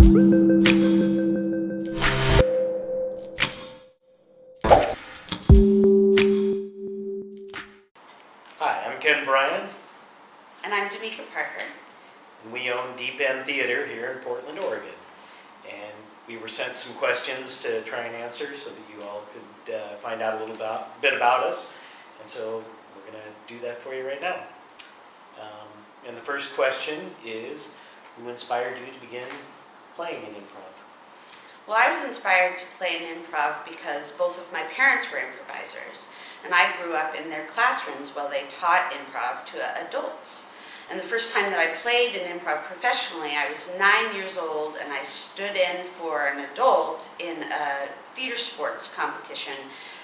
Hi, I'm Bryan. And I'm Domeka Parker. And we own Deep End Theater here in Portland, Oregon. And we were sent some questions to try and answer so that you all could find out a little bit about us. And so we're going to do that for you right now. And the first question is, who inspired you to begin playing in improv? Well, I was inspired to play in improv because both of my parents were improvisers. And I grew up in their classrooms while they taught improv to adults. And the first time that I played in improv professionally, I was 9 years old, and I stood in for an adult in a theater sports competition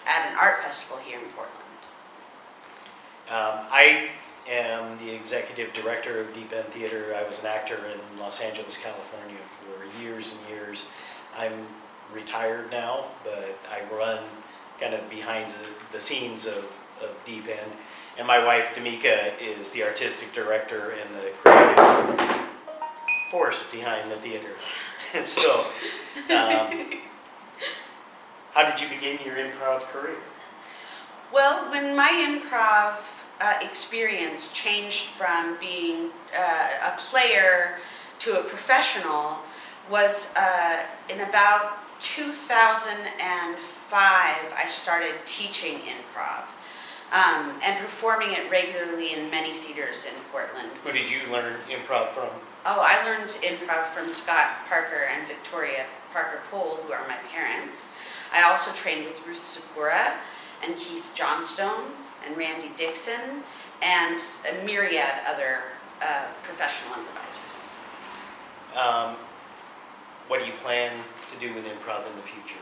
at an art festival here in Portland. I am the executive director of Deep End Theater. I was an actor in Los Angeles, California for years and years. I'm retired now, but I run kind of behind the scenes of Deep End. And my wife, Domeka, is the artistic director and the creative force behind the theater. And so, how did you begin your improv career? Well, when my improv experience changed from being a player to a professional was in about 2005, I started teaching improv and performing it regularly in many theaters in Portland. Who did you learn improv from? Oh, I learned improv from Scott Parker and Victoria Parker Cole, who are my parents. I also trained with Ruth Sakura and Keith Johnstone and Randy Dixon and a myriad other professional improvisers. What do you plan to do with improv in the future?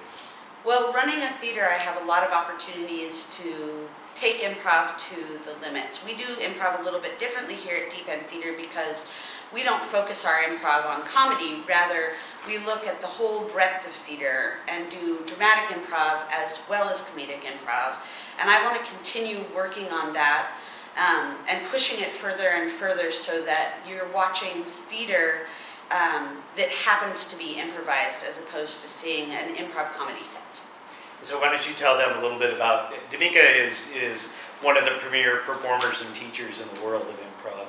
Well, running a theater, I have a lot of opportunities to take improv to the limits. We do improv a little bit differently here at Deep End Theater because we don't focus our improv on comedy. Rather, we look at the whole breadth of theater and do dramatic improv as well as comedic improv. And I want to continue working on that and pushing it further and further so that you're watching theater that happens to be improvised as opposed to seeing an improv comedy set. So why don't you tell them a little bit about, Domeka is one of the premier performers and teachers in the world of improv.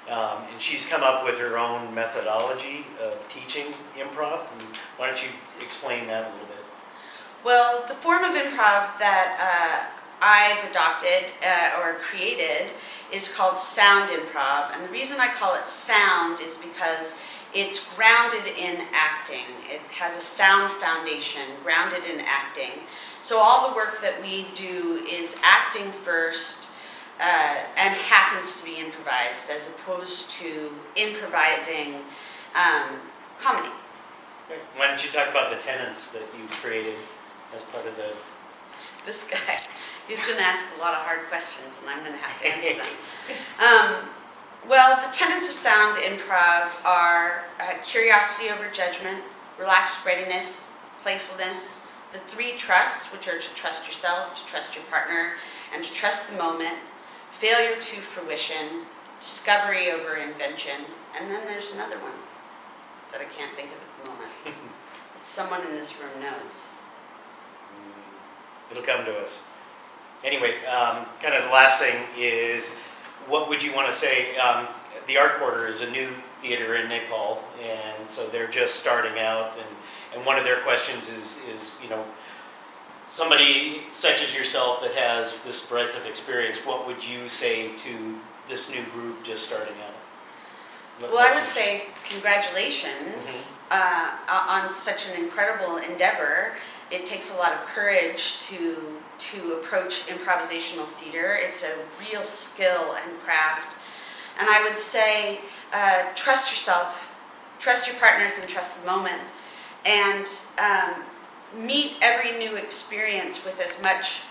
And she's come up with her own methodology of teaching improv. And why don't you explain that a little bit? Well, the form of improv that I've adopted or created is called sound improv. And the reason I call it sound is because it's grounded in acting. It has a sound foundation grounded in acting. So all the work that we do is acting first and happens to be improvised as opposed to improvising comedy. Okay. Why don't you talk about the tenets that you created as part of the... This guy, he's going to ask a lot of hard questions and I'm going to have to answer them. Well, the tenets of sound improv are curiosity over judgment, relaxed readiness, playfulness, the three trusts, which are to trust yourself, to trust your partner, and to trust the moment, failure to fruition, discovery over invention, and then there's another one that I can't think of at the moment. But someone in this room knows. It'll come to us. Anyway, kind of the last thing is, what would you want to say? The Art Quarter is a new theater in Nepal, and so they're just starting out. And one of their questions is, you know, somebody such as yourself that has this breadth of experience, what would you say to this new group just starting out? Well, I would say congratulations on such an incredible endeavor. It takes a lot of courage to approach improvisational theater. It's a real skill and craft. And I would say trust yourself, trust your partners, and trust the moment. And meet every new experience with as much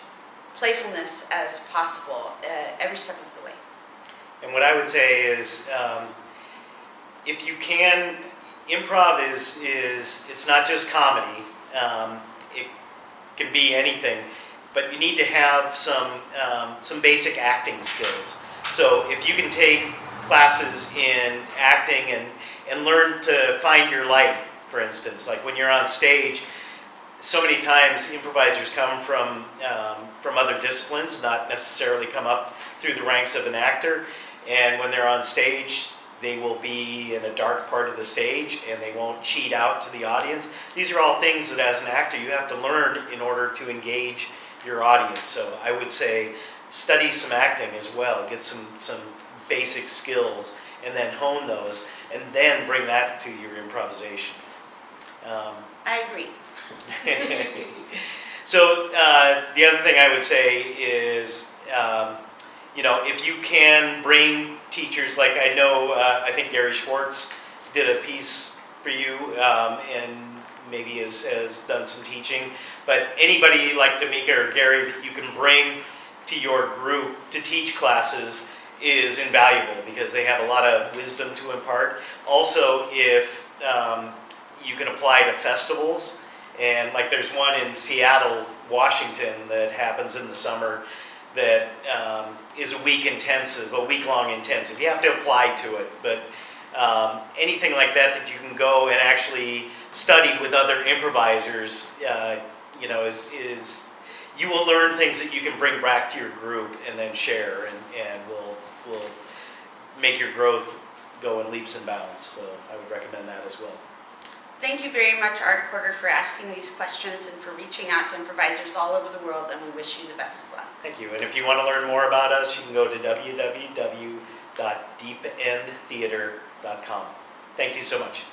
playfulness as possible every step of the way. And what I would say is, if you can, improv is it's not just comedy. It can be anything, but you need to have some basic acting skills. So if you can take classes in acting and learn to find your light for instance. Like when you're on stage, so many times improvisers come from other disciplines, not necessarily come up through the ranks of an actor, and when they're on stage, they will be in a dark part of the stage and they won't cheat out to the audience. These are all things that as an actor you have to learn in order to engage your audience. So I would say study some acting as well, get some basic skills and then hone those and then bring that to your improvisation. I agree. So the other thing I would say is, if you can bring teachers, like I know, I think Gary Schwartz did a piece for you and maybe has done some teaching, but anybody like Domeka or Gary that you can bring to your group to teach classes is invaluable because they have a lot of wisdom to impart. Also, if you can apply to festivals, and like there's one in Seattle, Washington that happens in the summer that is a week-long intensive. You have to apply to it, but anything like that you can go and actually study with other improvisers, is you will learn things that you can bring back to your group and then share, and will make your growth go in leaps and bounds. So I would recommend that as well. Thank you very much, Art Quarter, for asking these questions and for reaching out to improvisers all over the world, and we wish you the best of luck. Thank you. And if you want to learn more about us, you can go to www.deependtheater.com. Thank you so much.